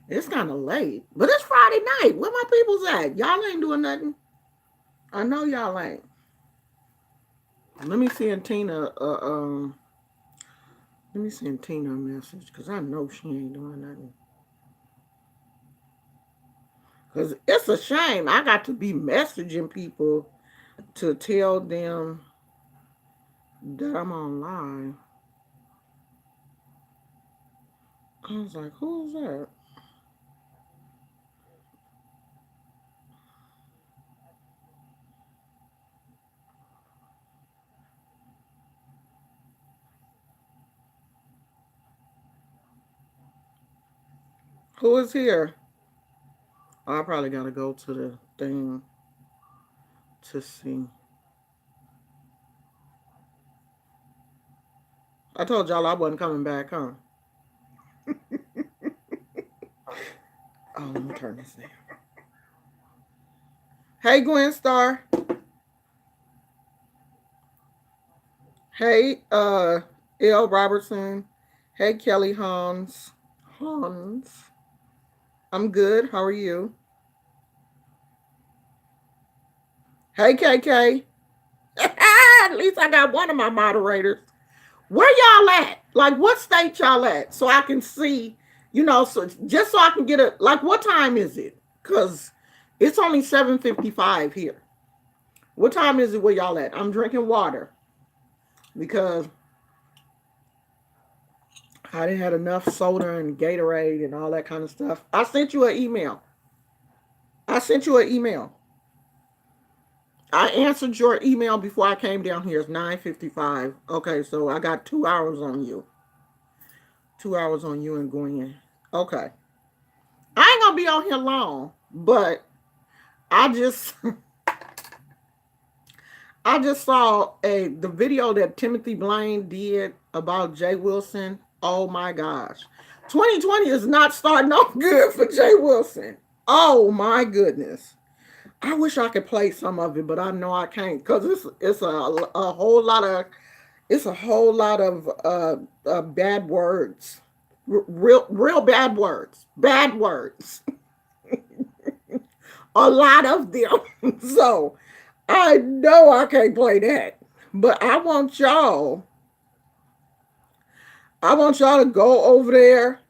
It's kind of late, but it's Friday night. Where my people's at? Y'all ain't doing nothing. I know y'all ain't. Let me send Tina. Let me send Tina a message because I know she ain't doing nothing. Because it's a shame. I got to be messaging people to tell them that I'm online. I was like, who's that? Who is here? I probably got to go to the thing to see. I told y'all I wasn't coming back, huh? Oh, let me turn this down. Hey, Gwen Star. Hey, L. Robertson. Hey, Kelly Hans. Hans. I'm good. How are you? Hey, KK. At least I got one of my moderators. Where y'all at? Like, what state y'all at? So I can see, so just so I can get like, what time is it? Because it's only 7:55 here. What time is it where y'all at? I'm drinking water because I didn't have enough soda and Gatorade and all that kind of stuff. I sent you an email. I sent you an email. I answered your email before I came down here. It's 9:55. Okay, so I got 2 hours on you. 2 hours on you and Gwen. Okay. I ain't gonna be on here long, but I just I just saw the video that Timothy Blaine did about Jay Wilson. Oh my gosh. 2020 is not starting off good for Jay Wilson. Oh my goodness. I wish I could play some of it, but I know I can't because it's a whole lot of bad words, real bad words, a lot of them. So I know I can't play that, but I want y'all to go over there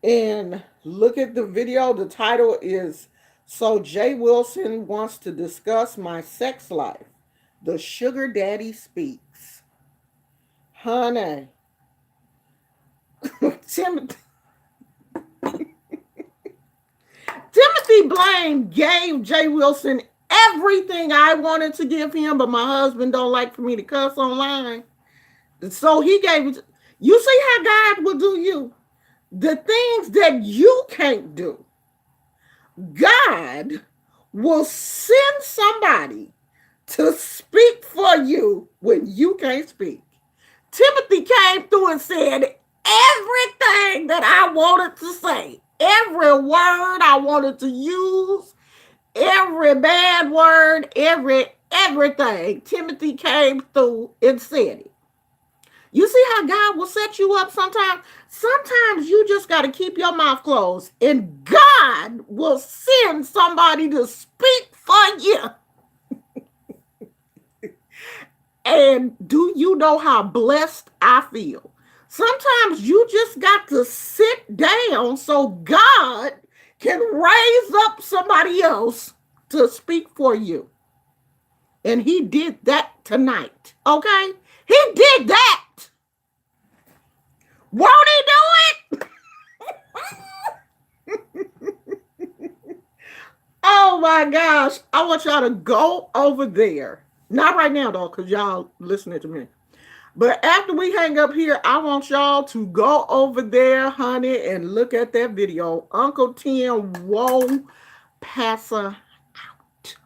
and look at the video. The title is "So Jay Wilson Wants to Discuss My Sex Life." The Sugar Daddy Speaks. Honey, Timothy, Timothy Blaine gave Jay Wilson everything I wanted to give him, but my husband don't like for me to cuss online. So he gave it. You see how God will do you? The things that you can't do, God will send somebody to speak for you when you can't speak. Timothy came through and said everything that I wanted to say, every word I wanted to use, every bad word, everything. Timothy came through and said it. You see how God will set you up sometimes? Sometimes you just got to keep your mouth closed and God will send somebody to speak for you. And do you know how blessed I feel? Sometimes you just got to sit down so God can raise up somebody else to speak for you. And he did that tonight. Okay? He did that. Won't he do it? Oh my gosh. I want y'all to go over there. Not right now, though, because y'all listening to me. But after we hang up here, I want y'all to go over there, honey, and look at that video. Uncle Tim won't pass her out.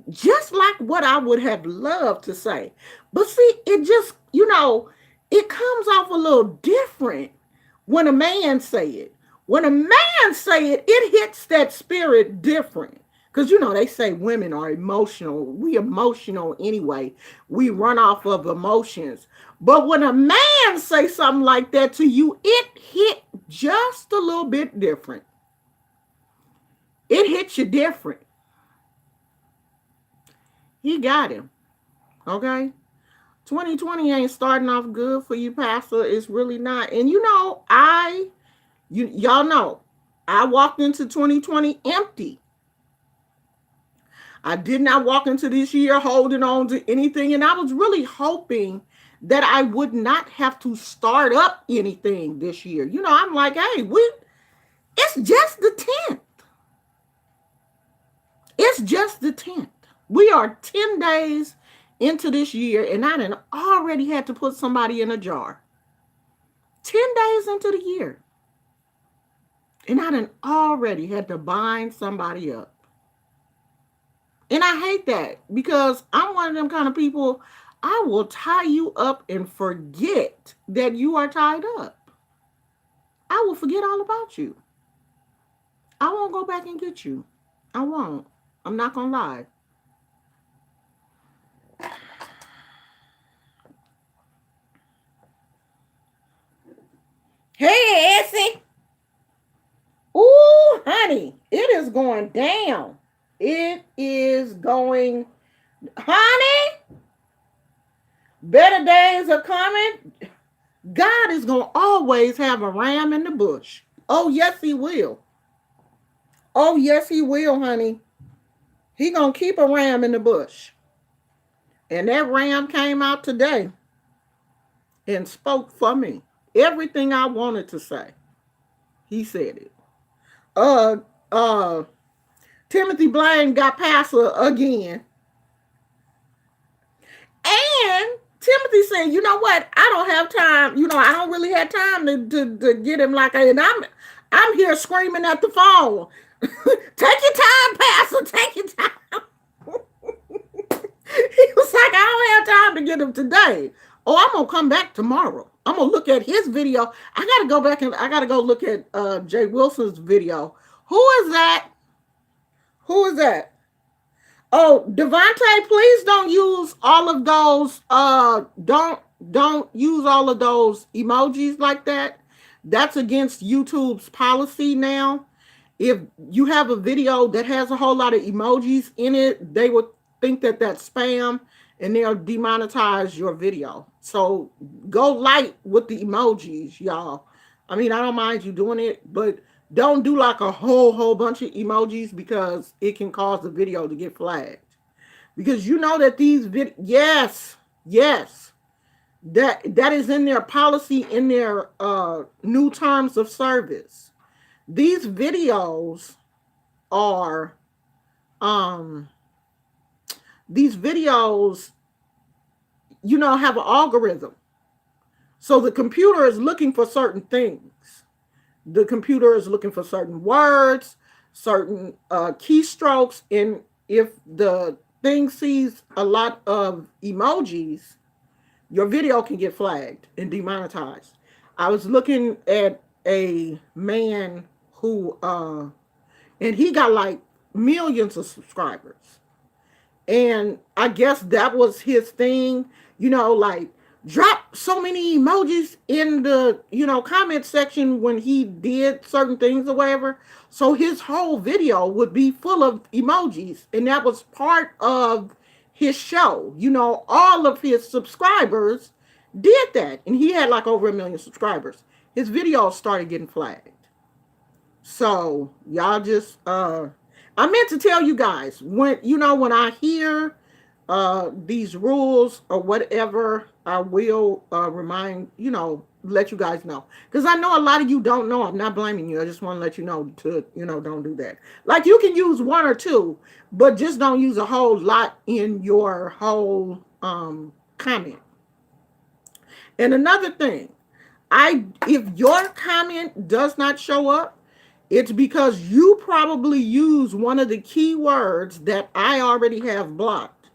Just like what I would have loved to say. But see, it just, it comes off a little different when a man say it. When a man say it, it hits that spirit different. Because they say women are emotional. We emotional anyway. We run off of emotions. But when a man say something like that to you, it hit just a little bit different. It hits you different. He got him. Okay? 2020 ain't starting off good for you, Pastor. It's really not. And y'all know, I walked into 2020 empty. I did not walk into this year holding on to anything, and I was really hoping that I would not have to start up anything this year. I'm like, hey, it's just the 10th. It's just the 10th. We are 10 days into this year, and I done already had to put somebody in a jar. 10 days into the year. And I done already had to bind somebody up. And I hate that because I'm one of them kind of people, I will tie you up and forget that you are tied up. I will forget all about you. I won't go back and get you. I won't. I'm not going to lie. Hey, Essie. Ooh, honey, it is going down. It is going, honey, better days are coming. God is going to always have a ram in the bush. Oh, yes, he will. Oh, yes, he will, honey. He going to keep a ram in the bush. And that ram came out today and spoke for me. Everything I wanted to say, he said it. Uh, uh, Timothy Blaine got pastor again. And Timothy said, you know what? I don't have time. I don't really have time to get him like and I'm here screaming at the phone. Take your time, Pastor. Take your time. He was like, I don't have time to get him today. Oh, I'm gonna come back tomorrow. I'm gonna look at his video. I gotta go back and I gotta go look at Jay Wilson's video. Who is that? Who is that? Oh, Devontae, please don't use all of those. Don't use all of those emojis like that. That's against YouTube's policy now. If you have a video that has a whole lot of emojis in it, they would think that that's spam, and they'll demonetize your video. So go light with the emojis, y'all. I mean, I don't mind you doing it, but don't do like a whole bunch of emojis because it can cause the video to get flagged. Because you know that yes, that is in their policy, in their new terms of service. These videos are these videos, have an algorithm. So the computer is looking for certain things. The computer is looking for certain words, certain keystrokes, and if the thing sees a lot of emojis, your video can get flagged and demonetized. I was looking at a man who and he got like millions of subscribers. And I guess that was his thing, like drop so many emojis in the, comment section when he did certain things or whatever. So his whole video would be full of emojis. And that was part of his show. All of his subscribers did that. And he had like over 1 million subscribers. His videos started getting flagged. So y'all just I meant to tell you guys when I hear these rules or whatever, I will remind, let you guys know. Because I know a lot of you don't know. I'm not blaming you. I just want to let you know to, don't do that. Like you can use one or two, but just don't use a whole lot in your whole comment. And another thing, if your comment does not show up, it's because you probably use one of the keywords that I already have blocked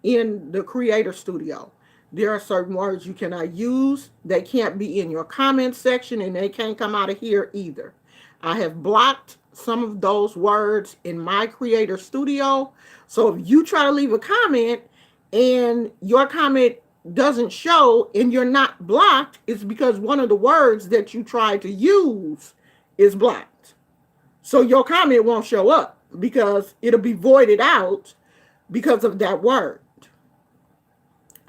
in the Creator Studio. There are certain words you cannot use. They can't be in your comment section, and they can't come out of here either. I have blocked some of those words in my creator studio. So if you try to leave a comment and your comment doesn't show and you're not blocked, it's because one of the words that you tried to use is blocked. So your comment won't show up because it'll be voided out because of that word.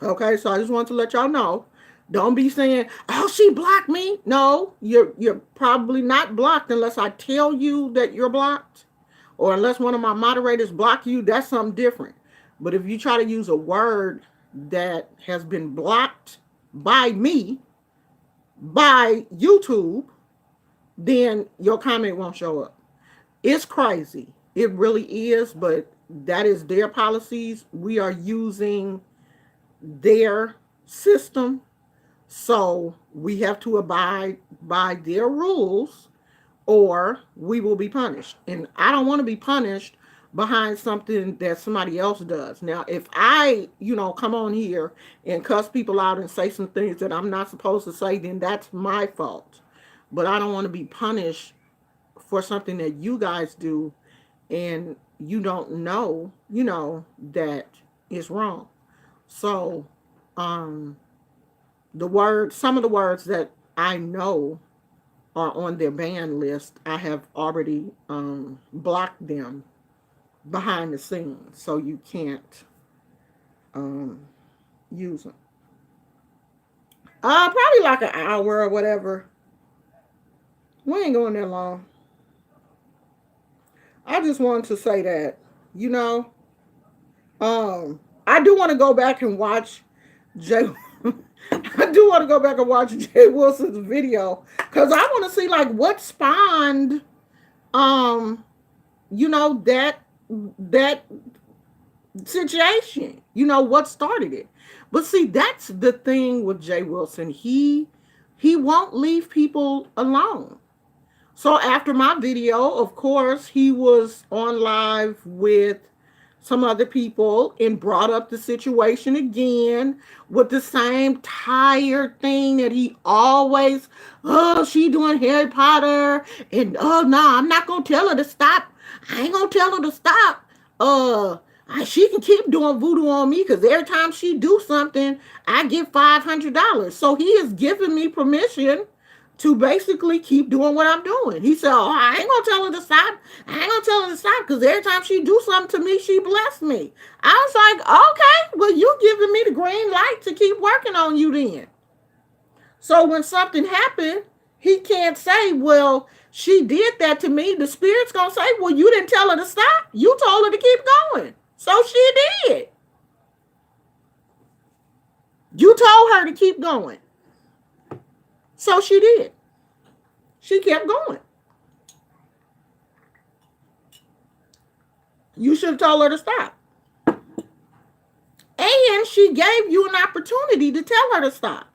Okay, so I just want to let y'all know. Don't be saying, "Oh, she blocked me." No, you're probably not blocked unless I tell you that you're blocked, or unless one of my moderators block you. That's something different. But if you try to use a word that has been blocked by me, by YouTube, then your comment won't show up. It's crazy. It really is, but that is their policies. We are using their system. So we have to abide by their rules or we will be punished. And I don't want to be punished behind something that somebody else does. Now, if I, come on here and cuss people out and say some things that I'm not supposed to say, then that's my fault. But I don't want to be punished for something that you guys do and you don't know, that is wrong. So, um, some of the words that I know are on their ban list, I have already blocked them behind the scenes, so you can't um, use them. Probably like an hour or whatever. We ain't going that long. I just wanted to say that, you know, I do want to go back and watch Jay. I do want to go back and watch Jay Wilson's video because I want to see like what spawned, um, that situation. What started it. But see, that's the thing with Jay Wilson. He won't leave people alone. So after my video, of course, he was on live with some other people and brought up the situation again with the same tired thing that he always, oh, she doing Harry Potter and oh no, I'm not gonna tell her to stop. I ain't gonna tell her to stop. Uh she can keep doing voodoo on me because every time she do something, I get $500. So he is giving me permission to basically keep doing what I'm doing. He said, "Oh, I ain't gonna tell her to stop. I ain't gonna tell her to stop because every time she do something to me, she bless me." I was like, "Okay, well, you giving me the green light to keep working on you then." So when something happened, he can't say, "Well, she did that to me." The spirit's gonna say, "Well, you didn't tell her to stop. You told her to keep going, so she did. You told her to keep going, so she did. She kept going. You should have told her to stop. And she gave you an opportunity to tell her to stop.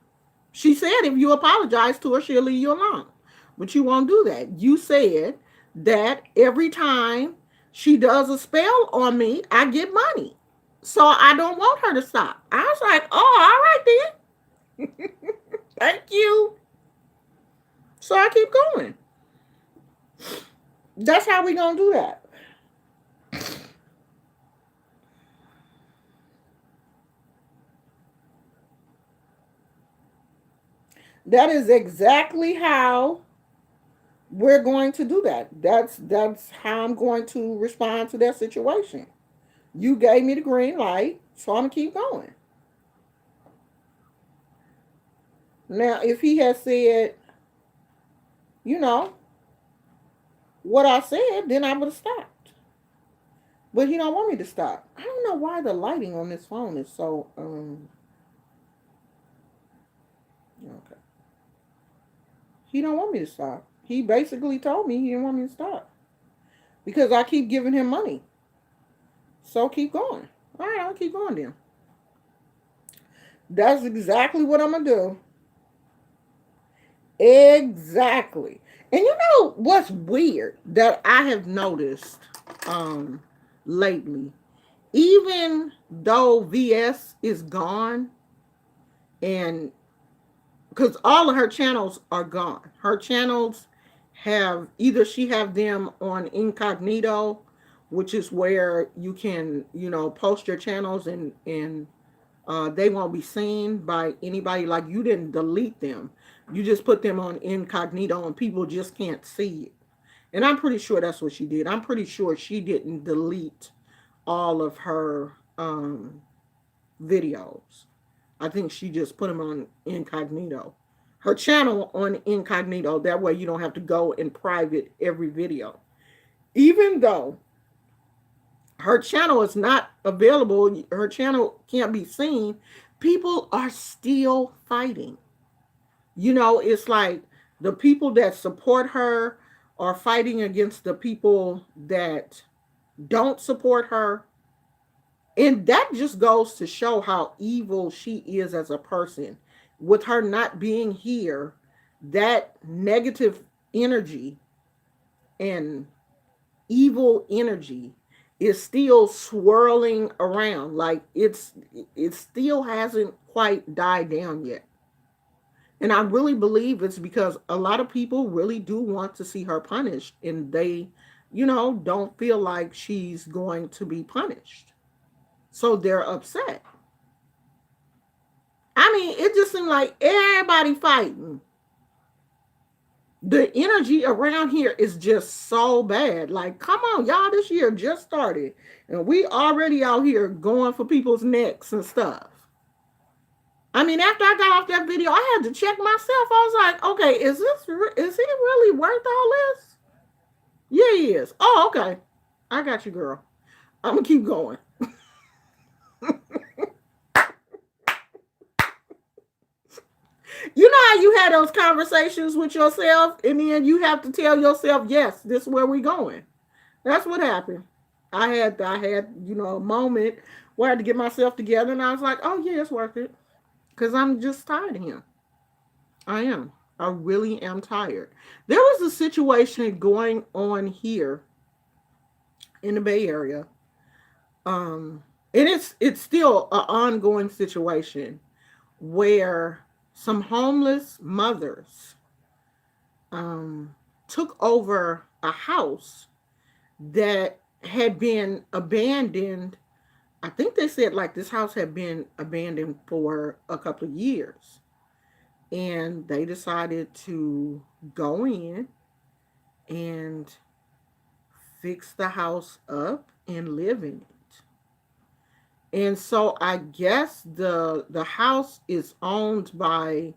She said if you apologize to her, she'll leave you alone. But you won't do that. You said that every time she does a spell on me, I get money. So I don't want her to stop. I was like, oh, all right then. Thank you. So I keep going. That's how we gonna do that. That is exactly how we're going to do that. That's how I'm going to respond to that situation. You gave me the green light, so I'm gonna keep going. Now, if he has said, you know, what I said, then I would have stopped. But he don't want me to stop. I don't know why the lighting on this phone is so okay. He don't want me to stop. He basically told me he didn't want me to stop. Because I keep giving him money. So keep going. All right, I'll keep going then. That's exactly what I'm gonna do. Exactly. And you know what's weird that I have noticed lately? Even though VS is gone and because all of her channels are gone. Her channels have either she have them on incognito, which is where you can, post your channels and they won't be seen by anybody. Like you didn't delete them, you just put them on incognito and people just can't see it. And I'm pretty sure that's what she did. I'm pretty sure she didn't delete all of her videos. I think she just put them on incognito. Her channel on incognito. That way you don't have to go in private every video. Even though her channel is not available, her channel can't be seen, people are still fighting. It's like the people that support her are fighting against the people that don't support her. And that just goes to show how evil she is as a person. With her not being here, that negative energy and evil energy is still swirling around. Like it still hasn't quite died down yet. And I really believe it's because a lot of people really do want to see her punished and they, don't feel like she's going to be punished. So they're upset. I mean, it just seemed like everybody fighting. The energy around here is just so bad. Like, come on, y'all, this year just started. And we already out here going for people's necks and stuff. I mean, after I got off that video, I had to check myself. I was like, okay, is he really worth all this? Yeah, he is. Oh, okay. I got you, girl. I'm gonna keep going. You know how you had those conversations with yourself, and then you have to tell yourself, "Yes, this is where we're going." That's what happened. I had a moment where I had to get myself together, and I was like, "Oh yeah, it's worth it," because I'm just tired of him. I am. I really am tired. There was a situation going on here in the Bay Area, and it's still an ongoing situation where some homeless mothers um, took over a house that had been abandoned. I think they said like this house had been abandoned for a couple of years. And they decided to go in and fix the house up and live in it. And so I guess the house is owned by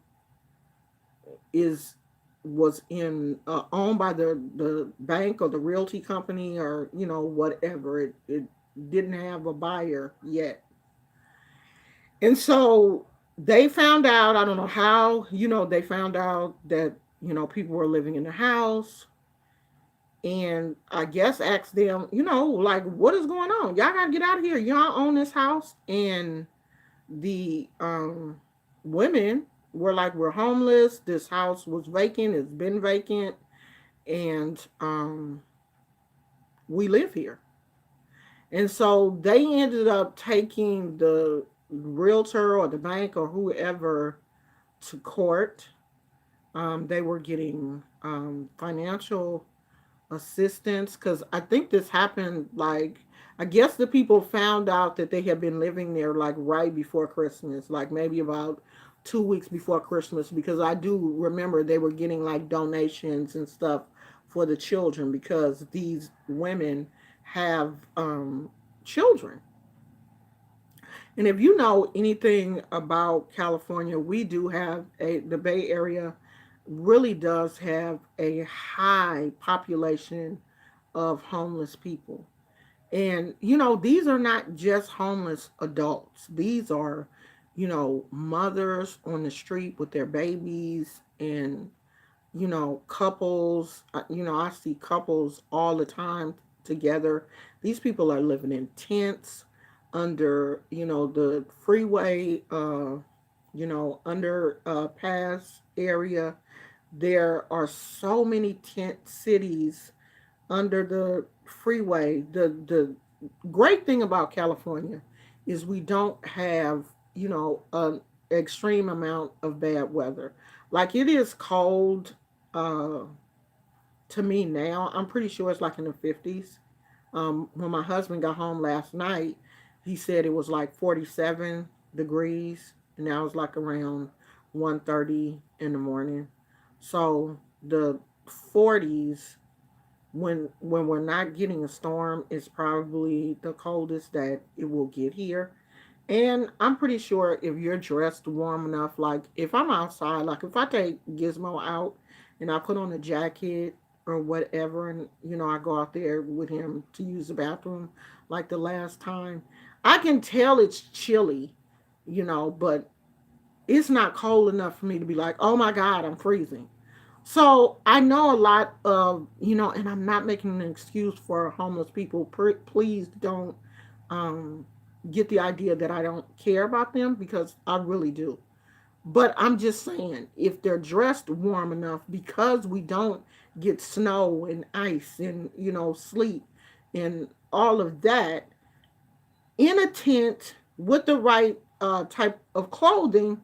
is was in owned by the bank or the realty company or whatever. It didn't have a buyer yet. And so they found out, I don't know how, they found out that people were living in the house, and I guess asked them, like, what is going on? Y'all gotta get out of here. Y'all own this house. And the women were like, we're homeless. This house was vacant. It's been vacant. And we live here. And so they ended up taking the realtor or the bank or whoever to court. They were getting financial assistance because I think this happened like I guess the people found out that they had been living there like right before Christmas, like maybe about 2 weeks before Christmas, because I do remember they were getting like donations and stuff for the children because these women have children. And if you know anything about California, we do have the Bay Area really does have a high population of homeless people. And, these are not just homeless adults. These are, mothers on the street with their babies and, couples. I see couples all the time together. These people are living in tents under, the freeway, under pass area. There are so many tent cities under the freeway. The great thing about California is we don't have, an extreme amount of bad weather. Like it is cold, uh, to me now, I'm pretty sure it's like in the 50s. When my husband got home last night, he said it was like 47 degrees, and now it's like around 1:30 in the morning. So the 40s, when we're not getting a storm, is probably the coldest that it will get here. And I'm pretty sure if you're dressed warm enough, like if I'm outside, like if I take Gizmo out and I put on a jacket or whatever, and I go out there with him to use the bathroom, like the last time, I can tell it's chilly, but it's not cold enough for me to be like, oh my God, I'm freezing. So I know a lot of, and I'm not making an excuse for homeless people. Please don't um, get the idea that I don't care about them, because I really do. But I'm just saying, if they're dressed warm enough, because we don't get snow and ice and, sleet and all of that, in a tent with the right type of clothing,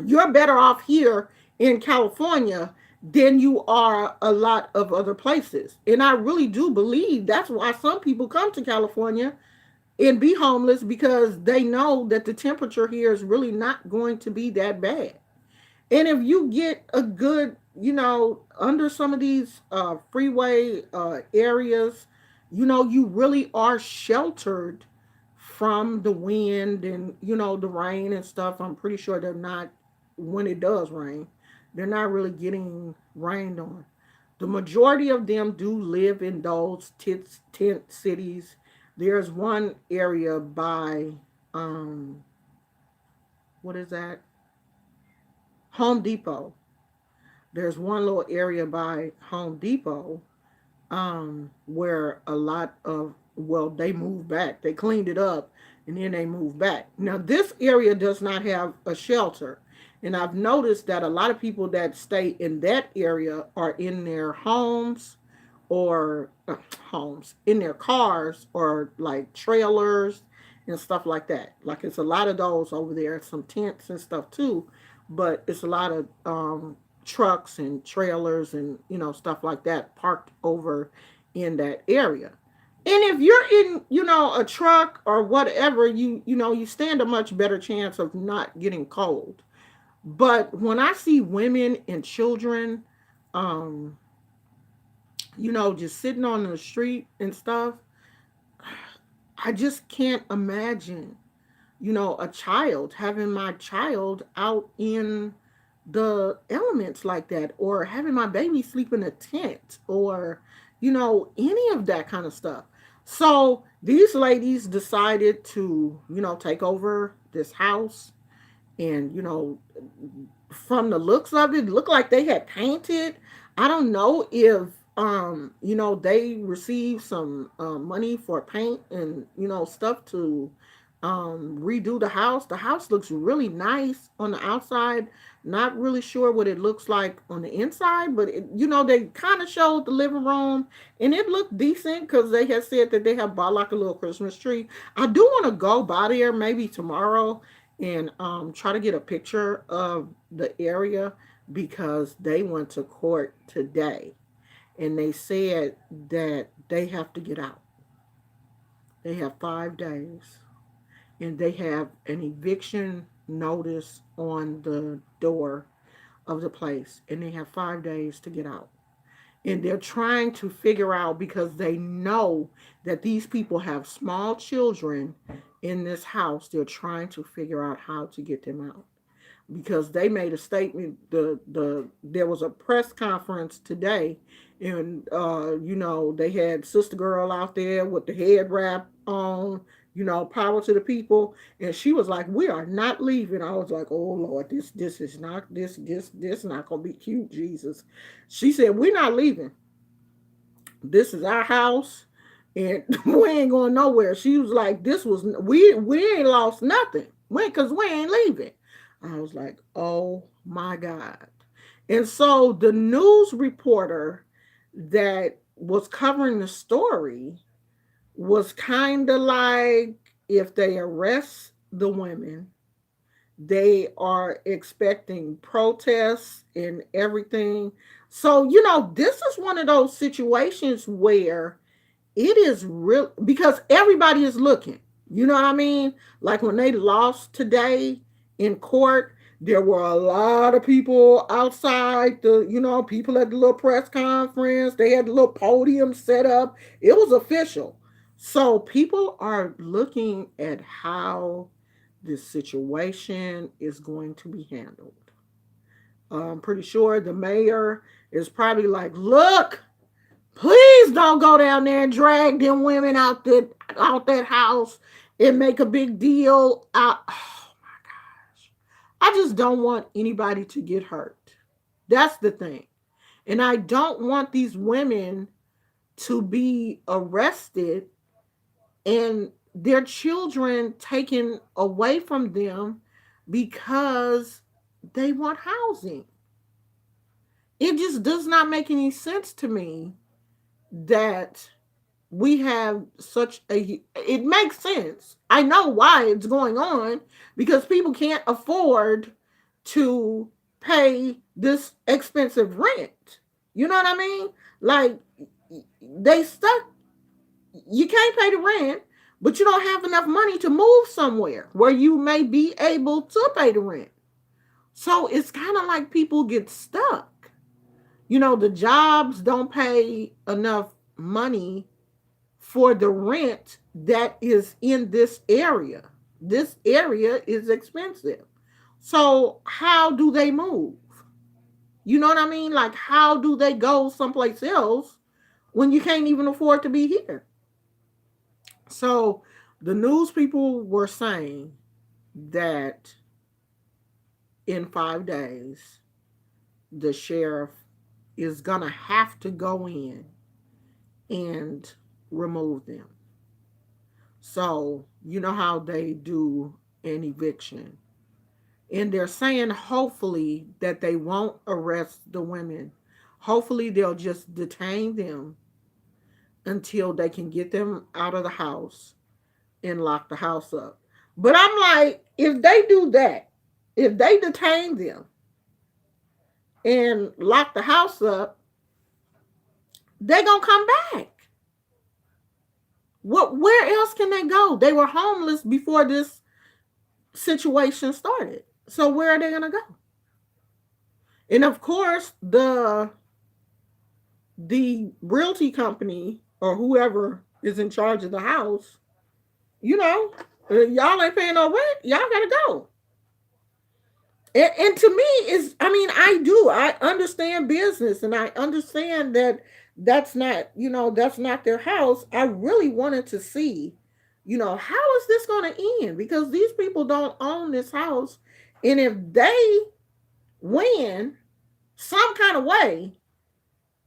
you're better off here in California than you are a lot of other places. And I really do believe that's why some people come to California and be homeless, because they know that the temperature here is really not going to be that bad. And if you get a good, under some of these freeway areas, you really are sheltered from the wind and, the rain and stuff. I'm pretty sure they're not, when it does rain, they're not really getting rained on. The majority of them do live in those tent cities. There's one area by, um, what is that? Home Depot. There's one little area by Home Depot, where a lot of, well, they moved back. They cleaned it up and then they moved back. Now, this area does not have a shelter. And I've noticed that a lot of people that stay in that area are in their homes, or homes, in their cars, or like trailers and stuff like that. Like it's a lot of those over there, some tents and stuff too, but it's a lot of trucks and trailers and stuff like that parked over in that area. And if you're in, a truck or whatever, you stand a much better chance of not getting cold. But when I see women and children, um, just sitting on the street and stuff, I just can't imagine, a child, having my child out in the elements like that, or having my baby sleep in a tent, or, any of that kind of stuff. So these ladies decided to, take over this house. And, from the looks of it, looked like they had painted. I don't know if they received some money for paint and stuff to redo the house. The house looks really nice on the outside. Not really sure what it looks like on the inside, but they kind of showed the living room, and it looked decent because they had said that they have bought like a little Christmas tree. I do want to go by there maybe tomorrow and try to get a picture of the area, because they went to court today and they said that they have to get out. They have 5 days, and they have an eviction notice on the door of the place, and they have 5 days to get out. And they're trying to figure out, because they know that these people have small children in this house. They're trying to figure out how to get them out, because they made a statement. There was a press conference today, and they had Sister Girl out there with the head wrap on, power to the people, and she was like, "We are not leaving." I was like, "Oh Lord, this is not this not gonna be cute, Jesus." She said, "We're not leaving. This is our house, and we ain't going nowhere." She was like, "This was we ain't lost nothing, because we ain't leaving." I was like, "Oh my God!" And so the news reporter that was covering the story was kind of like, if they arrest the women, they are expecting protests and everything. So, this is one of those situations where it is real because everybody is looking. You know what I mean? Like when they lost today in court, there were a lot of people outside people at the little press conference. They had the little podium set up. It was official. So people are looking at how this situation is going to be handled. I'm pretty sure the mayor is probably like, look, please don't go down there and drag them women out that house and make a big deal. Oh my gosh. I just don't want anybody to get hurt. That's the thing. And I don't want these women to be arrested and their children taken away from them because they want housing. It just does not make any sense to me that we have such a it makes sense. I know why it's going on because people can't afford to pay this expensive rent. You know what I mean? Like they stuck you can't pay the rent, but you don't have enough money to move somewhere where you may be able to pay the rent. So it's kind of like people get stuck. The jobs don't pay enough money for the rent that is in this area. This area is expensive. So, how do they move? You know what I mean? Like, how do they go someplace else when you can't even afford to be here? So, the news people were saying that in 5 days, the sheriff is going to have to go in and remove them. So, you know how they do an eviction. And they're saying hopefully that they won't arrest the women. Hopefully they'll just detain them until they can get them out of the house and lock the house up. But I'm like, if they do that, if they detain them and lock the house up, they gonna come back. Where else can they go? They were homeless before this situation started. So where are they gonna go? And of course, the realty company or whoever is in charge of the house, you know, y'all ain't paying no rent. Y'all gotta go. And to me, is I mean, I understand business, and I understand that that's not their house. I really wanted to see, how is this going to end? Because these people don't own this house, and if they win some kind of way,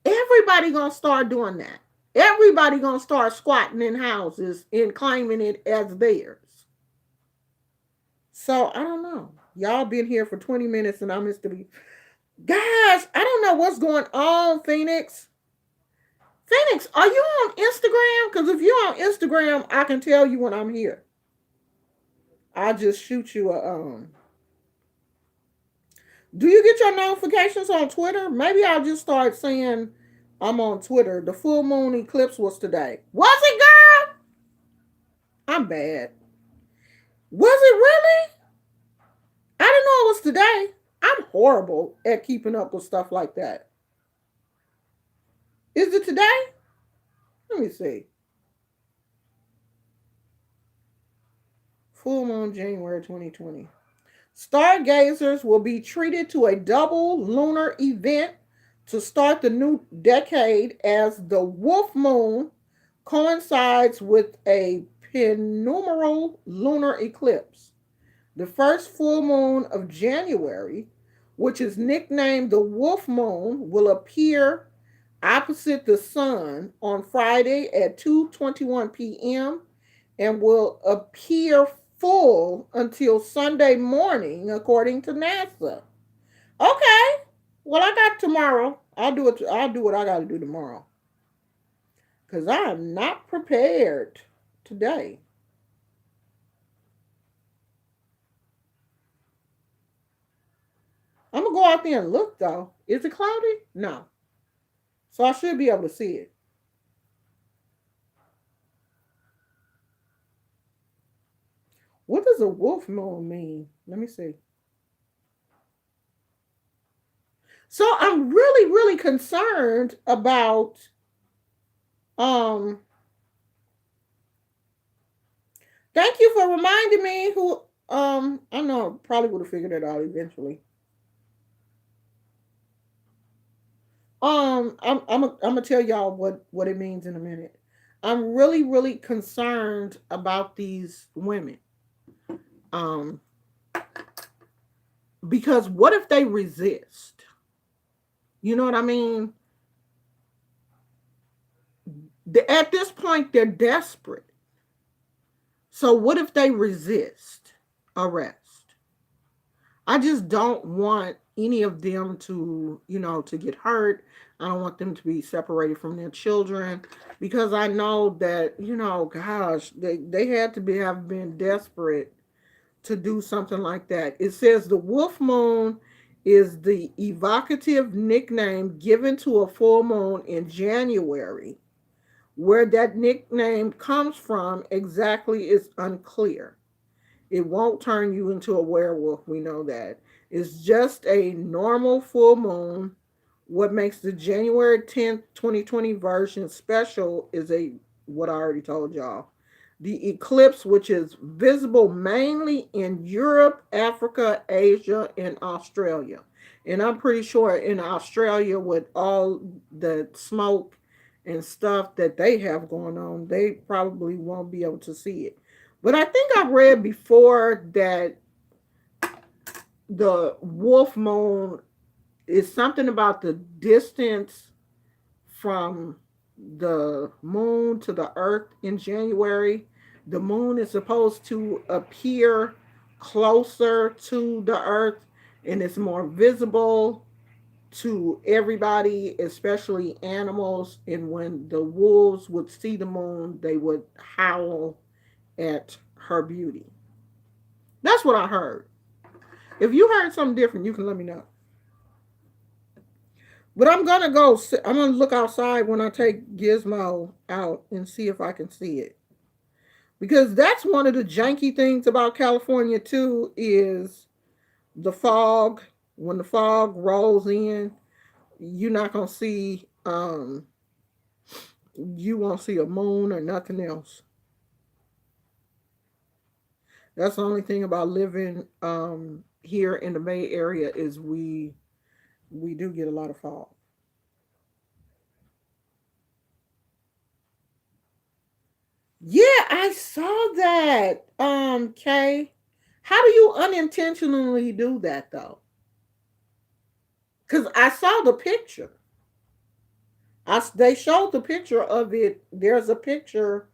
everybody gonna start doing that. Everybody gonna start squatting in houses and claiming it as theirs. So I don't know. Y'all been here for 20 minutes and I'm just to be guys, I don't know what's going on, Phoenix. Phoenix, are you on Instagram? Because if you're on Instagram, I can tell you when I'm here. I'll just shoot you a. Do you get your notifications on Twitter? Maybe I'll just start saying I'm on Twitter. The full moon eclipse was today. Was it, girl? I'm bad. Was it really? I didn't know it was today. I'm horrible at keeping up with stuff like that. Is it today? Let me see. Full moon January 2020. Stargazers will be treated to a double lunar event to start the new decade as the wolf moon coincides with a penumbral lunar eclipse. The first full moon of January, which is nicknamed the wolf moon, will appear opposite the sun on Friday at 2:21 p.m. and will appear full until Sunday morning, according to NASA. Okay. Well, I got tomorrow. I'll do it. I'll do what I got to do tomorrow because I am not prepared today. I'm gonna go out there and look though. Is it cloudy? No. So I should be able to see it. What does a wolf moon mean? Let me see. So I'm really, really concerned about um thank you for reminding me who I know I probably would have figured it out eventually. I'm gonna tell y'all what it means in a minute. I'm really, really concerned about these women. Um, because what if they resist? You know what I mean? At this point, they're desperate. So what if they resist arrest? I just don't want any of them to, to get hurt. I don't want them to be separated from their children because I know that, gosh, they had to have been desperate to do something like that. It says the wolf moon is the evocative nickname given to a full moon in January. Where that nickname comes from exactly is unclear. It won't turn you into a werewolf. We know that. It's just a normal full moon. What makes the January 10th, 2020 version special is what I already told y'all. The eclipse, which is visible mainly in Europe, Africa, Asia, and Australia. And I'm pretty sure in Australia, with all the smoke and stuff that they have going on, they probably won't be able to see it. But I think I read before that the wolf moon is something about the distance from the moon to the earth in January. The moon is supposed to appear closer to the earth and it's more visible to everybody, especially animals. And when the wolves would see the moon, they would howl at her beauty. That's what I heard. If you heard something different, you can let me know. But I'm gonna go. I'm gonna look outside when I take Gizmo out and see if I can see it. Because that's one of the janky things about California too is the fog. When the fog rolls in, you're not gonna see. You won't see a moon or nothing else. That's the only thing about living here in the Bay Area is we do get a lot of fog. Yeah, I saw that. Kay. How do you unintentionally do that though? Cuz I saw the picture. They showed the picture of it. There's a picture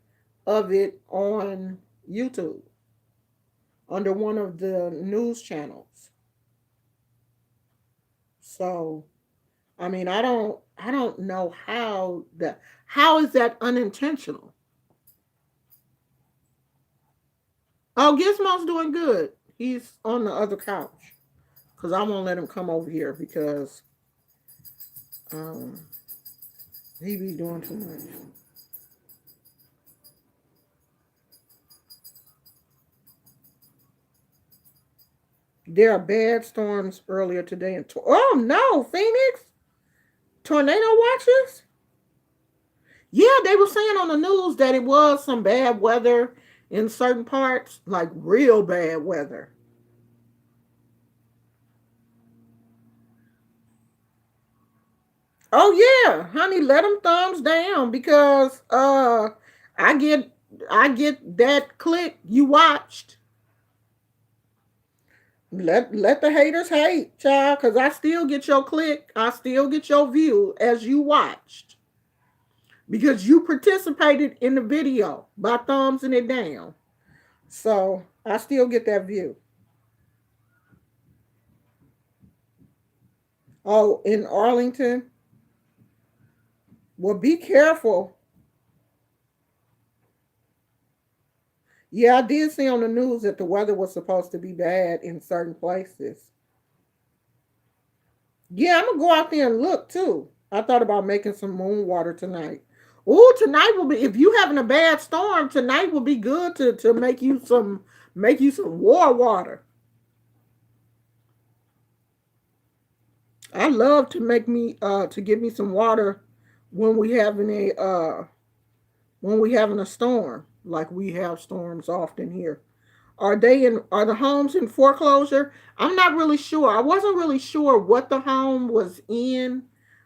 of it on YouTube under one of the news channels. So, I mean, I don't know how is that unintentional? Oh, Gizmo's doing good. He's on the other couch because I won't let him come over here because um, he be doing too much. There are bad storms earlier today in oh no, Phoenix tornado watches. Yeah, they were saying on the news that it was some bad weather in certain parts, like real bad weather. Oh yeah, honey, let them thumbs down because I get I get that click you watched. Let the haters hate, child, because I still get your click. I still get your view as you watched. Because you participated in the video by thumbsing it down. So I still get that view. Oh, in Arlington? Well, be careful. Yeah, I did see on the news that the weather was supposed to be bad in certain places. Yeah, I'm gonna go out there and look too. I thought about making some moon water tonight. Ooh, tonight will be, if you having a bad storm, tonight will be good to make you some war water. I love to make me to give me some water when we having a storm, like we have storms often here. Are the homes in foreclosure? I'm not really sure. I wasn't really sure what the home was in,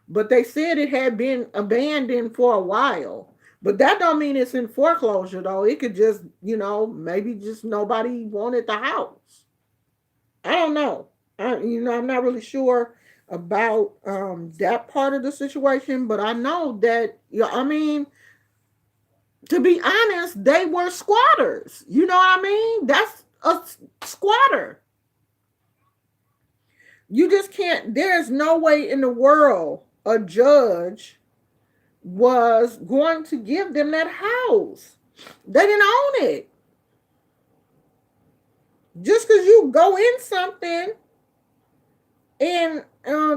but they said it had been abandoned for a while. But that don't mean it's in foreclosure though. It could just, maybe just nobody wanted the house. I don't know. I'm not really sure about that part of the situation, but I know that, I mean, to be honest, they were squatters. You know what I mean? That's a squatter. You just can't, there's no way in the world a judge was going to give them that house. They didn't own it. Just because you go in something and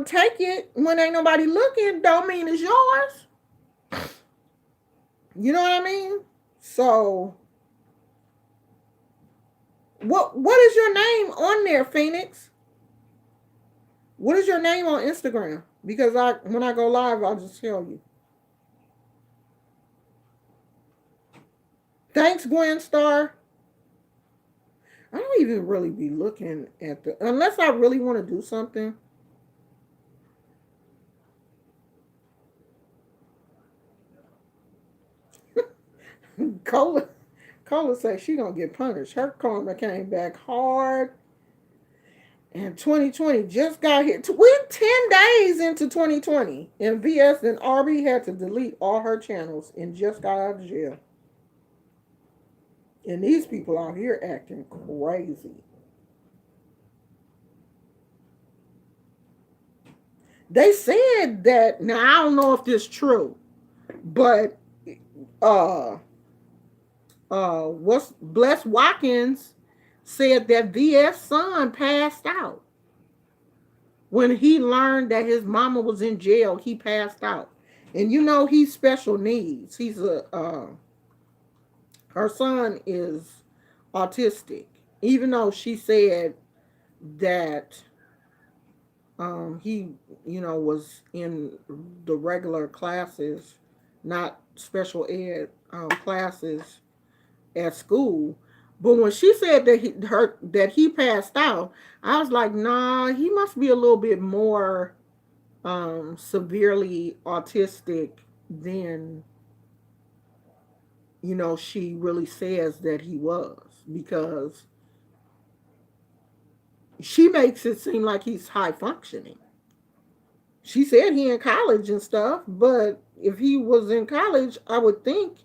take it when ain't nobody looking, don't mean it's yours. You know what I mean? So, what is your name on there, Phoenix? What is your name on Instagram? Because when I go live, I'll just tell you. Thanks, Gwen Star. I don't even really be looking at the unless I really want to do something. Cola, Cola says she gonna get punished. Her karma came back hard. And 2020 just got here. We're 10 days into 2020. And VS and RB had to delete all her channels and just got out of jail. And these people out here acting crazy. They said that, now I don't know if this is true, but uh what's Bless Watkins said that VS son passed out. When he learned that his mama was in jail, he passed out. And he's special needs. Her son is autistic. Even though she said that he, was in the regular classes, not special ed classes at school. But when she said that he passed out, I was like, nah, he must be a little bit more severely autistic than she really says that he was, because she makes it seem like he's high functioning. She said he in college and stuff, but if he was in college, I would think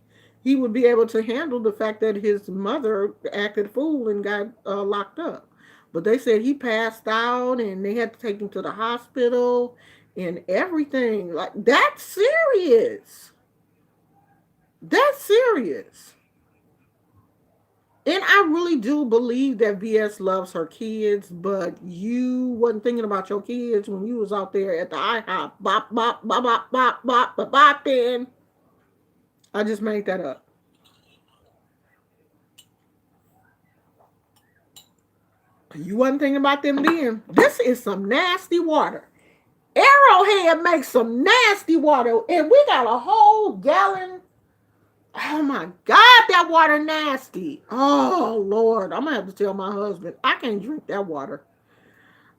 he would be able to handle the fact that his mother acted a fool and got locked up. But they said he passed out and they had to take him to the hospital and everything. Like, that's serious. That's serious. And I really do believe that VS loves her kids, but you wasn't thinking about your kids when you was out there at the IHOP. Bop, bop, bop, bop, bop, bop, bop, bop, then. I just made that up. You wasn't thinking about them then. This is some nasty water. Arrowhead makes some nasty water, and we got a whole gallon. Oh my God, that water nasty. Oh Lord, I'm gonna have to tell my husband I can't drink that water.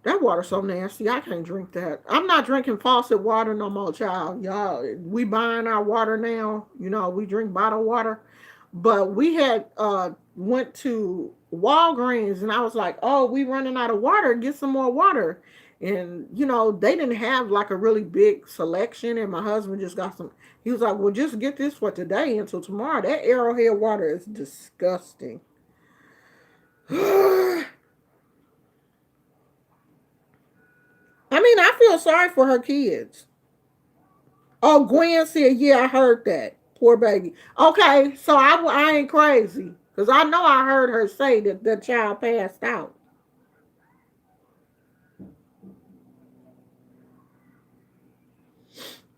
That water's so nasty. I can't drink that. I'm not drinking faucet water no more, child. Y'all, we buying our water now. We drink bottled water. But we had went to Walgreens and I was like, oh, we running out of water. Get some more water. And they didn't have like a really big selection. And my husband just got some. He was like, well, just get this for today until tomorrow. That Arrowhead water is disgusting. I mean, I feel sorry for her kids. Oh, Gwen said, yeah, I heard that. Poor baby. Okay, so I ain't crazy. Because I know I heard her say that the child passed out.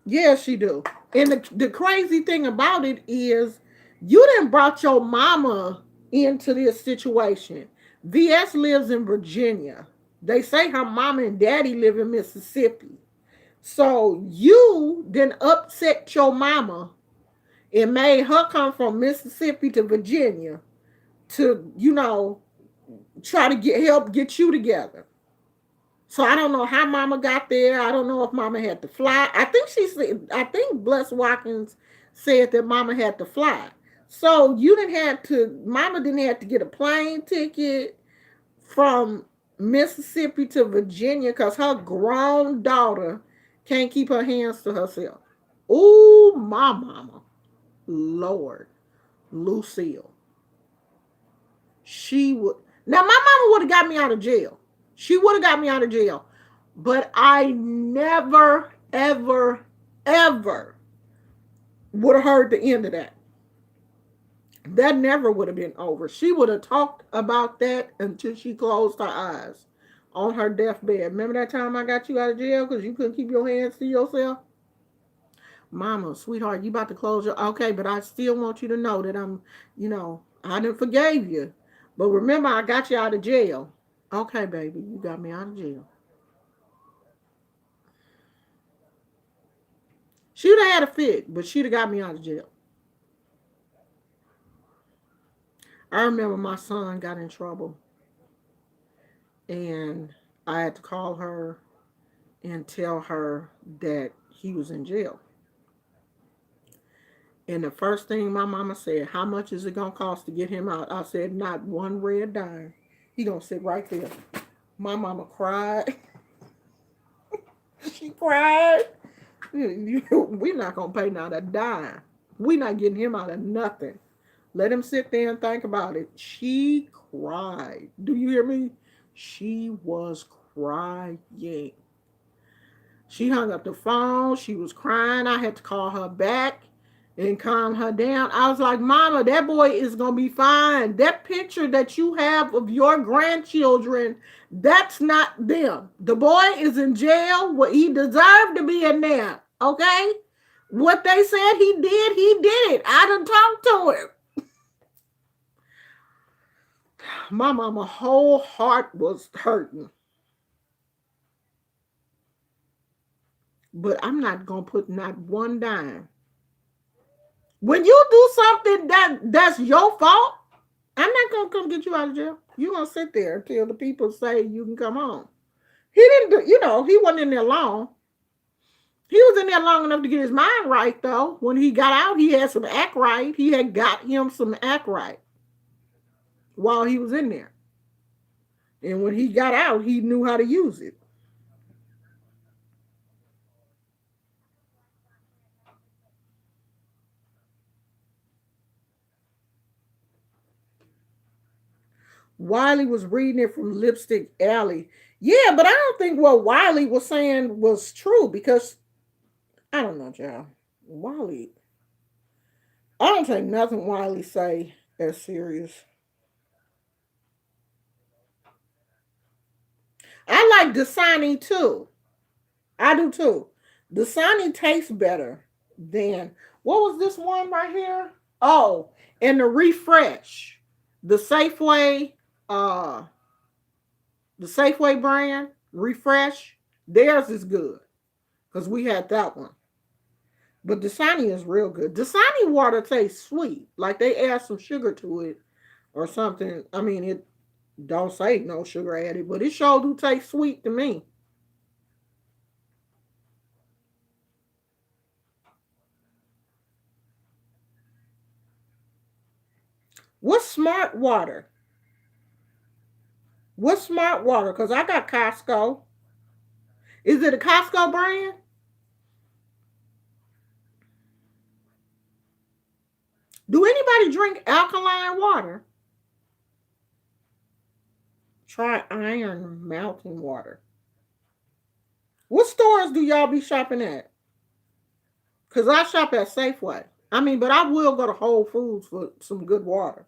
Yeah, she do. And the crazy thing about it is you didn't brought your mama into this situation. VS lives in Virginia. They say her mama and daddy live in Mississippi. So you then upset your mama and made her come from Mississippi to Virginia to, try to help get you together. So I don't know how Mama got there. I don't know if Mama had to fly. I think Bless Watkins said that Mama had to fly. So Mama didn't have to get a plane ticket from Mississippi to Virginia because her grown daughter can't keep her hands to herself. Ooh, my mama, Lord, Lucille, she would. Now my mama would have got me out of jail. She would have got me out of jail. But I never, ever, ever would have heard the end of that. That never would have been over. She would have talked about that until she closed her eyes on her deathbed. Remember that time I got you out of jail because you couldn't keep your hands to yourself? Mama, sweetheart, you about to close your. Okay, but I still want you to know that I didn't forgave you. But remember, I got you out of jail. Okay, baby, you got me out of jail. She'd have had a fit, but she'd have got me out of jail. I remember my son got in trouble and I had to call her and tell her that he was in jail. And the first thing my mama said, how much is it going to cost to get him out? I said, not one red dime. He going to sit right there. My mama cried. She cried. We're not going to pay not a dime. We're not getting him out of nothing. Let him sit there and think about it. She cried. Do you hear me? She was crying. She hung up the phone. She was crying. I had to call her back and calm her down. I was like, Mama, that boy is going to be fine. That picture that you have of your grandchildren, that's not them. The boy is in jail. Well, he deserved to be in there. Okay? What they said he did it. I done talked to him. My mama whole heart was hurting. But I'm not gonna put not one dime. When you do something that's your fault, I'm not gonna come get you out of jail. You gonna sit there until the people say you can come home. He didn't do, he wasn't in there long. He was in there long enough to get his mind right though. When he got out, he had some act right. He had got him some act right while he was in there. And when he got out, he knew how to use it. Wiley was reading it from Lipstick Alley. Yeah, but I don't think what Wiley was saying was true because I don't know, y'all. Wiley, I don't take nothing Wiley say as serious. I like Dasani too. I do too. Dasani tastes better than what was this one right here? Oh, and the refresh, the Safeway, uh, the Safeway brand refresh. Theirs is good because we had that one. But Dasani is real good. Dasani water tastes sweet, like they add some sugar to it or something. I mean, it don't say no sugar added, but it sure do taste sweet to me. What's smart water? What's smart water? Because I got Costco. Is it a Costco brand? Do anybody drink alkaline water? Try Iron Mountain water. What stores do y'all be shopping at? Because I shop at Safeway. I mean, but I will go to Whole Foods for some good water.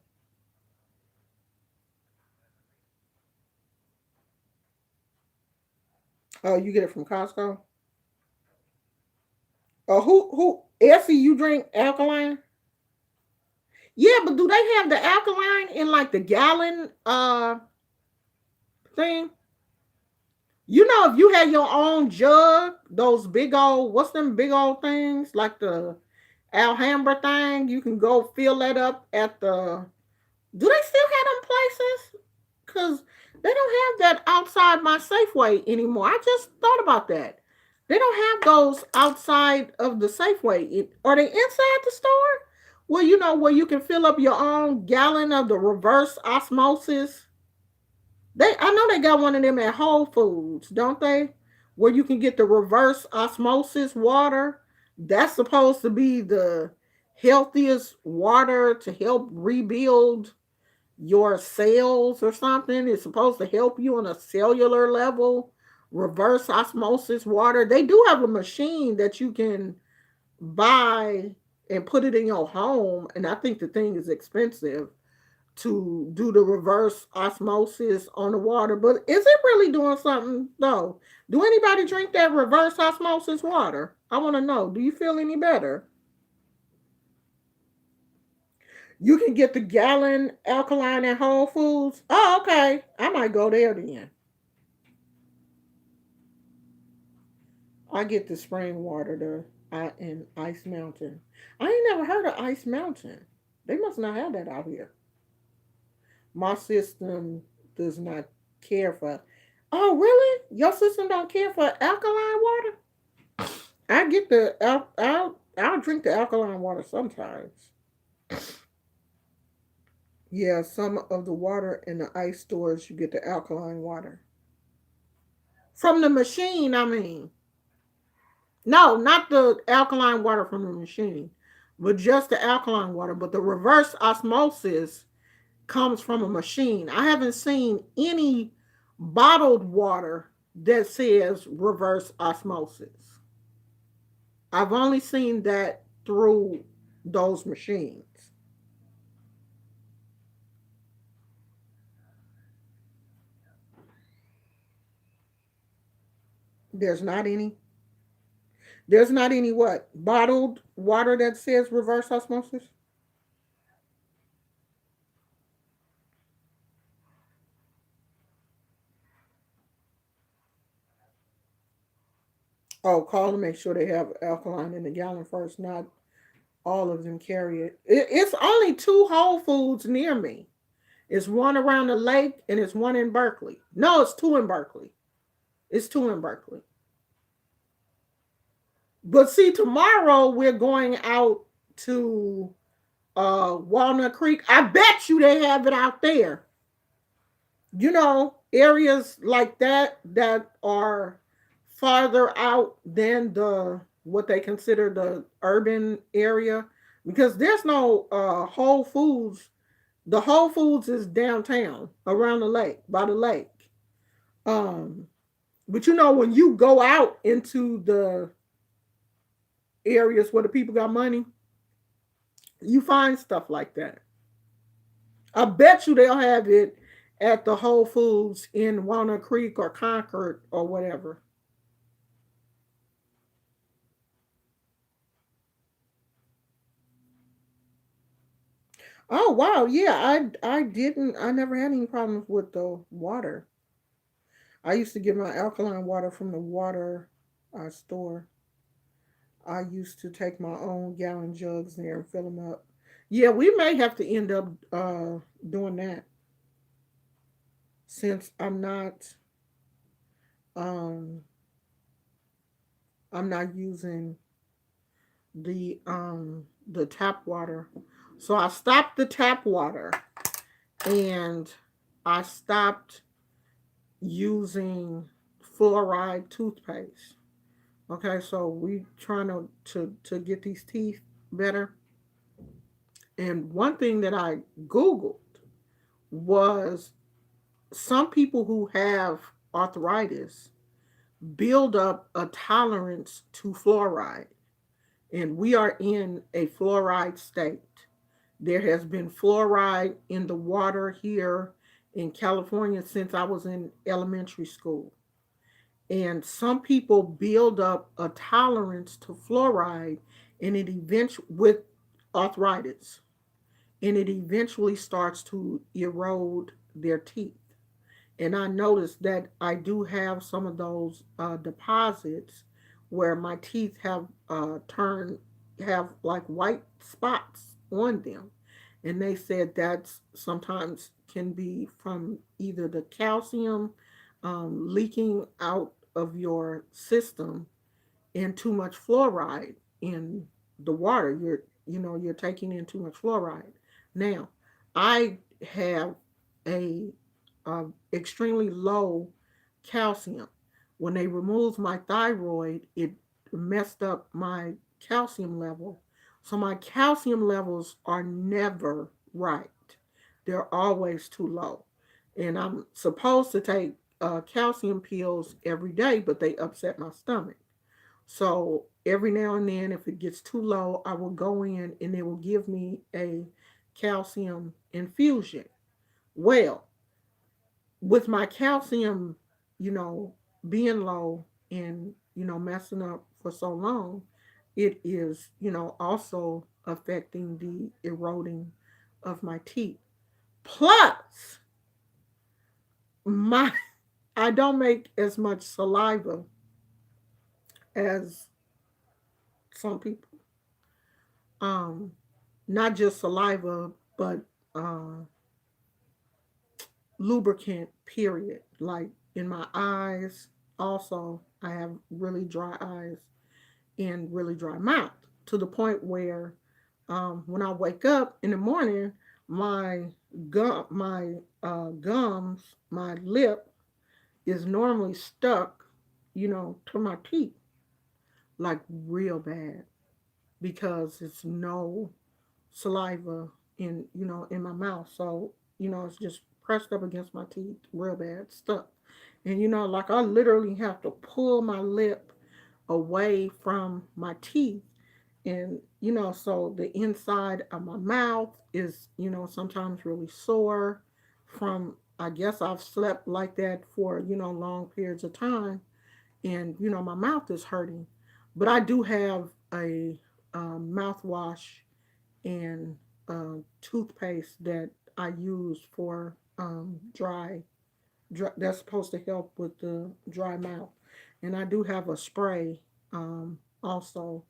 Oh, you get it from Costco? Who Effie, you drink alkaline? Yeah, but do they have the alkaline in like the gallon thing? You know, if you had your own jug, those big old, what's them big old things like the Alhambra thing, you can go fill that up at the. Do they still have them places? Cause they don't have that outside my Safeway anymore. I just thought about that. They don't have those outside of the Safeway. Are they inside the store? Well, you know where you can fill up your own gallon of the reverse osmosis. I know they got one of them at Whole Foods, don't they? Where you can get the reverse osmosis water. That's supposed to be the healthiest water to help rebuild your cells or something. It's supposed to help you on a cellular level. Reverse osmosis water. They do have a machine that you can buy and put it in your home, and I think the thing is expensive to do the reverse osmosis on the water. But is it really doing something though? Do anybody drink that reverse osmosis water? I want to know. Do you feel any better? You can get the gallon alkaline at Whole Foods. Oh, okay. I might go there then. I get the spring water in Ice Mountain. I ain't never heard of Ice Mountain. They must not have that out here. My system does not care for. Oh, really? Your system don't care for alkaline water? I get I'll drink the alkaline water sometimes. Yeah, some of the water in the ice stores you get the alkaline water from the machine. I mean, no, not the alkaline water from the machine, but just the alkaline water. But the reverse osmosis comes from a machine. I haven't seen any bottled water that says reverse osmosis. I've only seen that through those machines. There's not any. There's not any what? Bottled water that says reverse osmosis? Oh, call to make sure they have alkaline in the gallon first. Not all of them carry It's only two Whole Foods near me. It's one around the lake and it's one in Berkeley. No, it's two in Berkeley. It's two in Berkeley. But see, tomorrow we're going out to Walnut Creek. I bet you they have it out there. You know, areas like that are farther out than the what they consider the urban area because there's no Whole Foods. The Whole Foods is downtown around the lake, by the lake. Um, but you know, when you go out into the areas where the people got money, you find stuff like that. I bet you they'll have it at the Whole Foods in Walnut Creek or Concord or whatever. Oh wow, yeah, I never had any problems with the water. I used to get my alkaline water from the water store. I used to take my own gallon jugs there and fill them up. Yeah, we may have to end up doing that since um I'm not using the tap water. So I stopped the tap water and I stopped using fluoride toothpaste. Okay, so we trying to get these teeth better. And one thing that I Googled was some people who have arthritis build up a tolerance to fluoride. And we are in a fluoride state. There has been fluoride in the water here in California since I was in elementary school. And some people build up a tolerance to fluoride, and it eventually with arthritis, and it eventually starts to erode their teeth. And I noticed that I do have some of those deposits where my teeth have like white spots on them, and they said that sometimes can be from either the calcium leaking out of your system and too much fluoride in the water. You're taking in too much fluoride. Now, I have a, extremely low calcium. When they removed my thyroid, it messed up my calcium level. So my calcium levels are never right. They're always too low. And I'm supposed to take calcium pills every day, but they upset my stomach. So every now and then, if it gets too low, I will go in and they will give me a calcium infusion. Well, with my calcium, you know, being low and, messing up for so long, it is, also affecting the eroding of my teeth. Plus, my I don't make as much saliva as some people. Um, Not just saliva, but uh, lubricant. Period. Like in my eyes. Also, I have really dry eyes and really dry mouth to the point where when I wake up in the morning, my gums, my lip is normally stuck, to my teeth, like real bad because it's no saliva in my mouth. So, it's just pressed up against my teeth real bad, stuck. And like I literally have to pull my lip away from my teeth. And so the inside of my mouth is, sometimes really sore from, I guess I've slept like that for, long periods of time. And my mouth is hurting. But I do have a mouthwash and toothpaste that I use for that's supposed to help with the dry mouth. And I do have a spray also,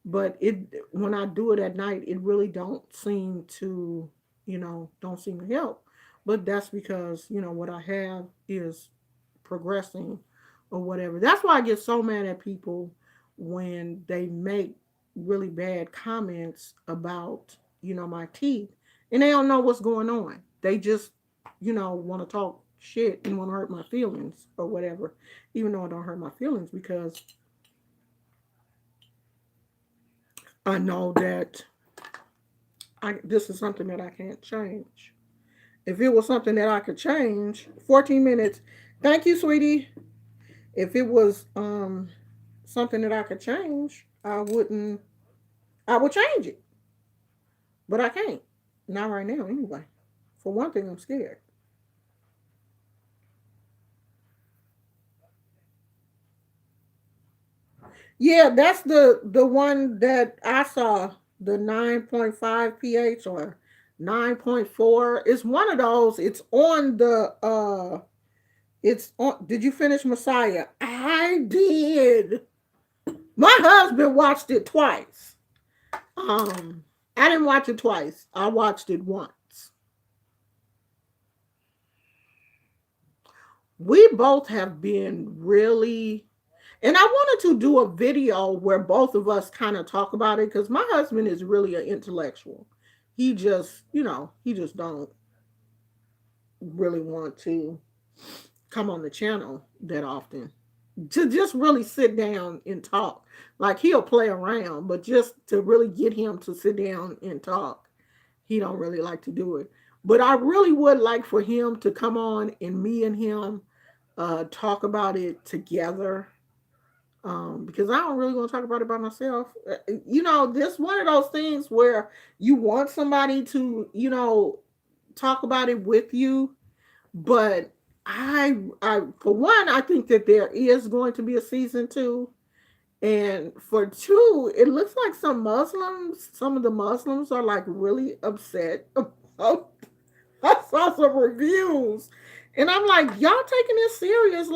but it when I do it at night, it really don't seem to help. But that's because what I have is progressing or whatever. That's why I get so mad at people when they make really bad comments about my teeth, and they don't know what's going on. They just want to talk shit and want to hurt my feelings or whatever, even though it don't hurt my feelings because I know that this is something that I can't change. If it was something that I could change, 14 minutes. Thank you, sweetie. If it was something that I could change, I would change it. But I can't. Not right now anyway. For one thing, I'm scared. Yeah, that's the one that I saw, the 9.5 pH or 9.4. It's one of those. It's on did you finish Messiah? I did. My husband watched it twice. Um I didn't watch it twice. I watched it once. We both have been really, and I wanted to do a video where both of us kind of talk about it because my husband is really an intellectual. He just don't really want to come on the channel that often to just really sit down and talk. Like he'll play around, but just to really get him to sit down and talk, he don't really like to do it. But I really would like for him to come on and me and him talk about it together, because I don't really want to talk about it by myself. This one of those things where you want somebody to, talk about it with you, but for one, I think that there is going to be a season two. And for two, it looks like some of the Muslims are like really upset about. I saw some reviews, and I'm like, y'all taking this serious?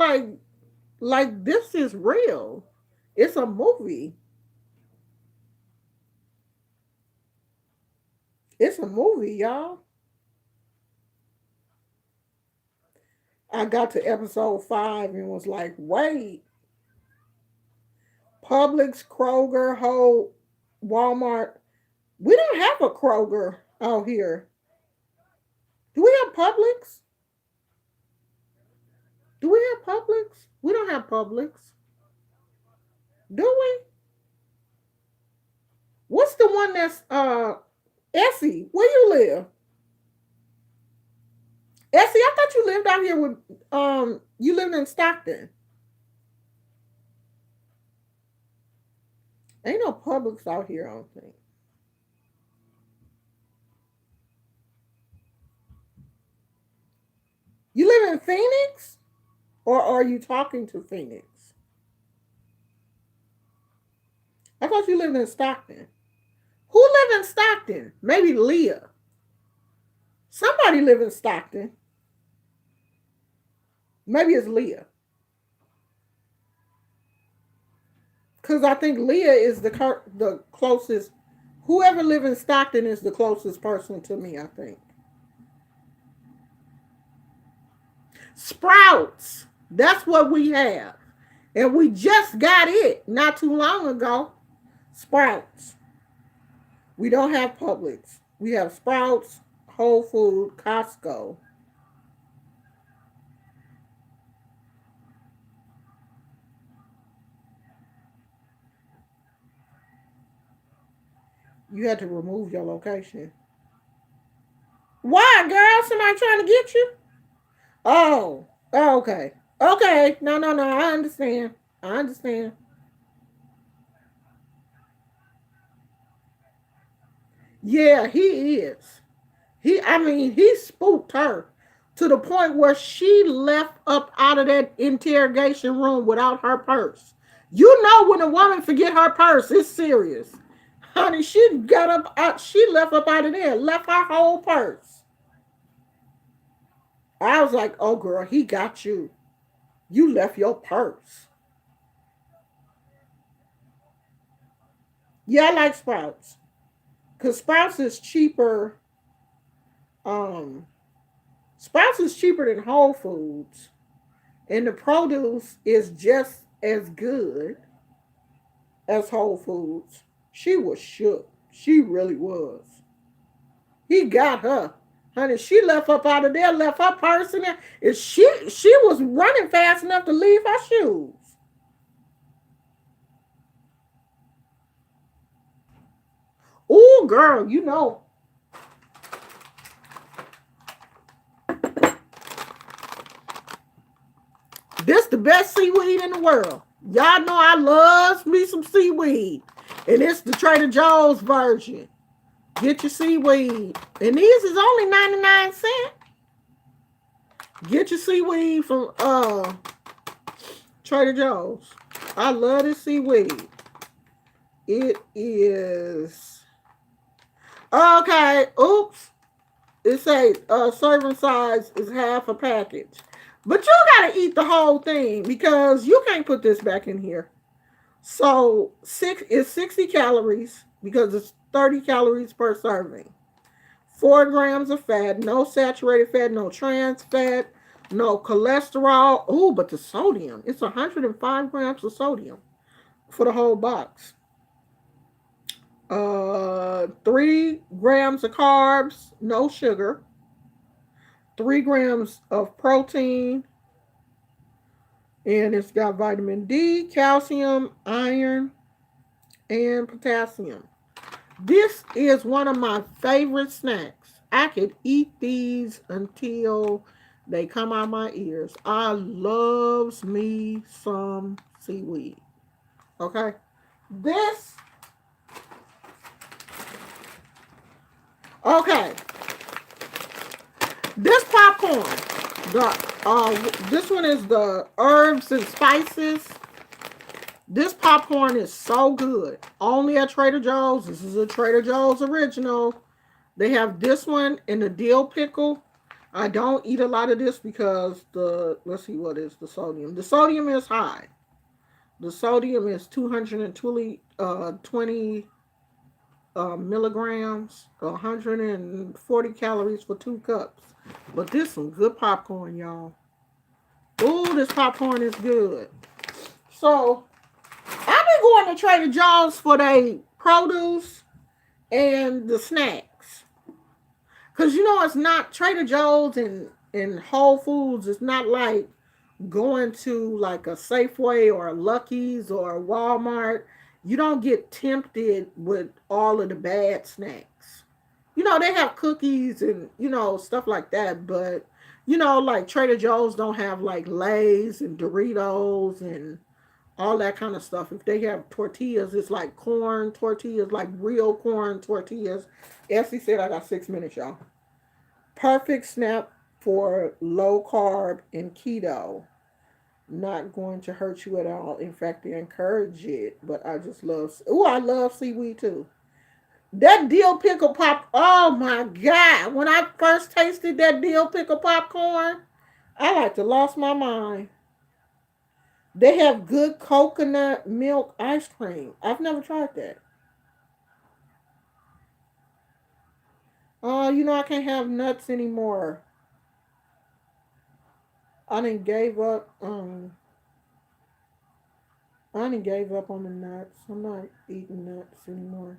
Like this is real. It's a movie. It's a movie, y'all. I got to episode 5 and was like, wait, Publix, Kroger, Whole, Walmart. We don't have a Kroger out here. Do we have Publix? Do we have Publix? We don't have Publix. Do we? What's the one that's Essie? Where you live? Essie, I thought you lived out here with you lived in Stockton. Ain't no Publix out here, I don't think. You live in Phoenix? Or are you talking to Phoenix? I thought you lived in Stockton. Who live in Stockton? Maybe Leah. Somebody live in Stockton. Maybe it's Leah. Because I think Leah is the closest. Whoever live in Stockton is the closest person to me, I think. Sprouts. That's what we have. And we just got it not too long ago. Sprouts. We don't have Publix. We have Sprouts, Whole Food, Costco. You had to remove your location. Why, girl? Somebody trying to get you? Oh, okay. Okay. No, no, no. I understand. I understand. Yeah, he is. I mean, he spooked her to the point where she left up out of that interrogation room without her purse. You know, when a woman forget her purse, it's serious. Honey, she got up out, she left up out of there, left her whole purse. I was like, oh girl, he got you. You left your purse. Yeah, I like Sprouts. Cause Um Sprouts is cheaper than Whole Foods. And the produce is just as good as Whole Foods. She was shook. She really was. He got her. Honey, she left up out of there, left her purse in there. And she was running fast enough to leave her shoes. Oh, girl, you know. This the best seaweed in the world. Y'all know I love me some seaweed. And it's the Trader Joe's version. Get your seaweed. And these is only 99 cents. Get your seaweed from Trader Joe's. I love this seaweed. It is okay. Oops. It says serving size is half a package. But you gotta eat the whole thing because you can't put this back in here. So it's 60 calories because it's 30 calories per serving. 4 grams of fat, no saturated fat, no trans fat, no cholesterol. Oh, but the sodium, it's 105 grams of sodium for the whole box. 3 grams of carbs, no sugar. 3 grams of protein, and it's got vitamin D, calcium, iron, and potassium. This is one of my favorite snacks. I could eat these until they come out my ears. I loves me some seaweed. Okay. This okay. This popcorn. This one is the herbs and spices. This popcorn is so good. Only at Trader Joe's. This is a Trader Joe's original. They have this one in the dill pickle. I don't eat a lot of this because let's see what is the sodium. The sodium is high. The sodium is 220 milligrams, 140 calories for 2 cups. But this some good popcorn, y'all. Ooh, this popcorn is good. So I've been going to Trader Joe's for their produce and the snacks. Cause it's not Trader Joe's and Whole Foods. It's not like going to like a Safeway or a Lucky's or a Walmart. You don't get tempted with all of the bad snacks. They have cookies and stuff like that, but like Trader Joe's don't have like Lay's and Doritos and all that kind of stuff. If they have tortillas, it's like corn tortillas, like real corn tortillas. Essie said I got 6 minutes, y'all. Perfect snap for low carb and keto. Not going to hurt you at all. In fact, they encourage it. But I just love. Oh, I love seaweed too. That dill pickle pop. Oh my god! When I first tasted that dill pickle popcorn, I like to lost my mind. They have good coconut milk ice cream. I've never tried that. Oh, I can't have nuts anymore. I didn't gave up. I didn't gave up on the nuts. I'm not eating nuts anymore.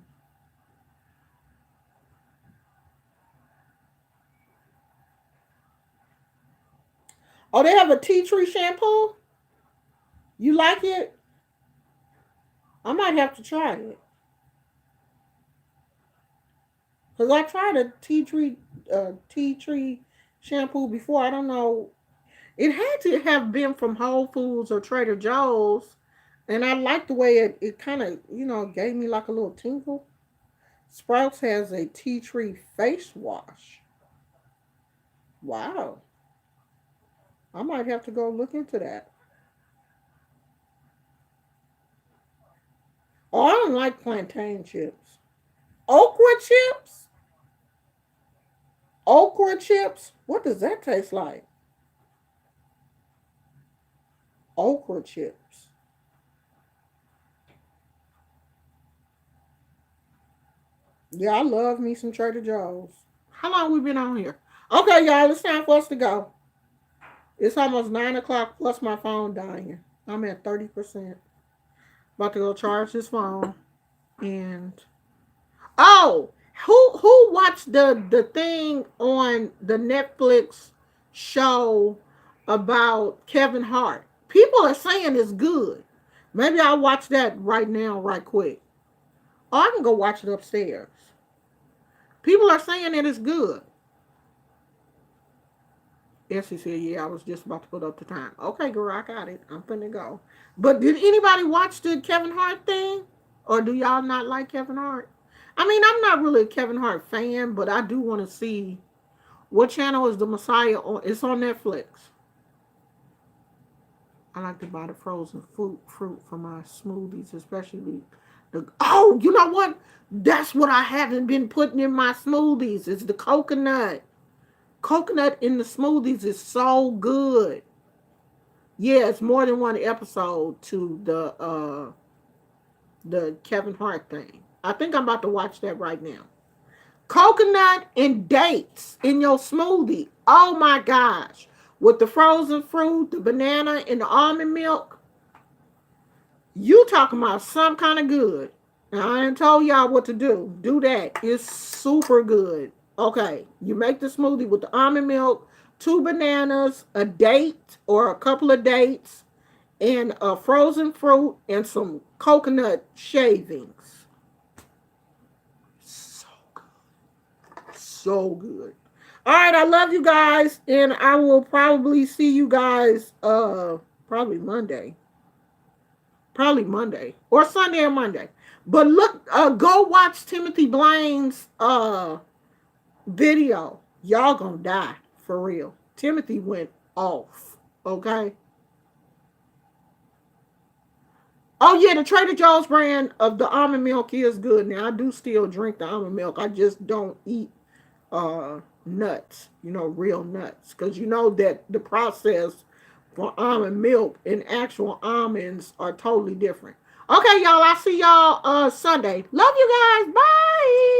Oh, they have a tea tree shampoo. You like it? I might have to try it because I tried a tea tree shampoo before. I don't know. It had to have been from Whole Foods or Trader Joe's, and I liked the way it kind of gave me like a little tingle. Sprouts has a tea tree face wash. Wow, I might have to go look into that. Oh, I don't like plantain chips. Okra chips? Okra chips? What does that taste like? Okra chips. Yeah, I love me some Trader Joe's. How long we been on here? Okay, y'all, it's time for us to go. It's almost 9 o'clock plus my phone dying. I'm at 30%. About to go charge this phone. And oh, who watched the thing on the Netflix show about Kevin Hart? People are saying it's good. Maybe I'll watch that right now, right quick. Or I can go watch it upstairs. People are saying that it's good. Essie said, yeah, I was just about to put up the time. Okay, girl, I got it. I'm finna go. But did anybody watch the Kevin Hart thing? Or do y'all not like Kevin Hart? I mean, I'm not really a Kevin Hart fan, but I do want to see what channel is the Messiah on. It's on Netflix. I like to buy the frozen fruit for my smoothies, especially the. Oh, you know what? That's what I haven't been putting in my smoothies. It's the coconut. Coconut in the smoothies is so good. Yeah, it's more than one episode to the Kevin Hart thing. I think I'm about to watch that right now. Coconut and dates in your smoothie. Oh my gosh. With the frozen fruit, the banana, and the almond milk. You talking about some kind of good. Now, I ain't told y'all what to do. Do that. It's super good. Okay, you make the smoothie with the almond milk, 2 bananas, a date or a couple of dates, and a frozen fruit and some coconut shavings. So good. So good. All right, I love you guys, and I will probably see you guys probably Monday. Probably Monday. Or Sunday or Monday. But look, go watch Timothy Blaine's video. Y'all gonna die for real. Timothy went off. Okay. Oh yeah, the Trader Joe's brand of the almond milk is good. Now I do still drink the almond milk. I just don't eat nuts, real nuts. Because you know that the process for almond milk and actual almonds are totally different. Okay, y'all, I'll see y'all Sunday. Love you guys. Bye.